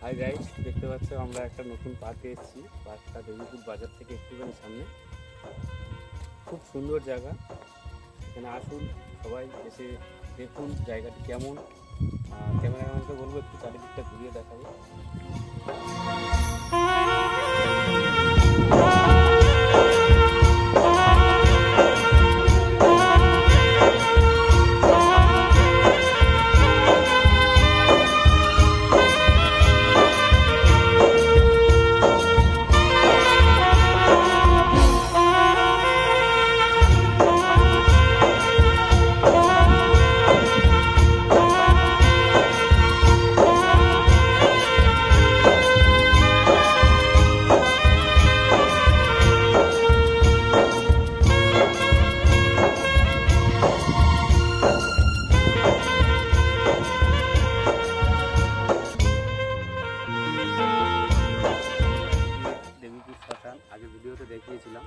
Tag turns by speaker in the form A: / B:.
A: Hi guys, দেখতে পাচ্ছ আমরা একটা নতুন পার্কে এসেছি। পার্কটা দেবীপুর বাজার থেকে একটুখানি সামনে। খুব সুন্দর জায়গা, এখানে আসুন সবাই, এসে দেখুন জায়গাটি কেমন। ক্যামেরাম্যানকে বলবো একটু চারিদিকটা ঘুরিয়ে দেখাবো। দেবীপুর শ্মশান আগে ভিডিওতে দেখিয়েছিলাম।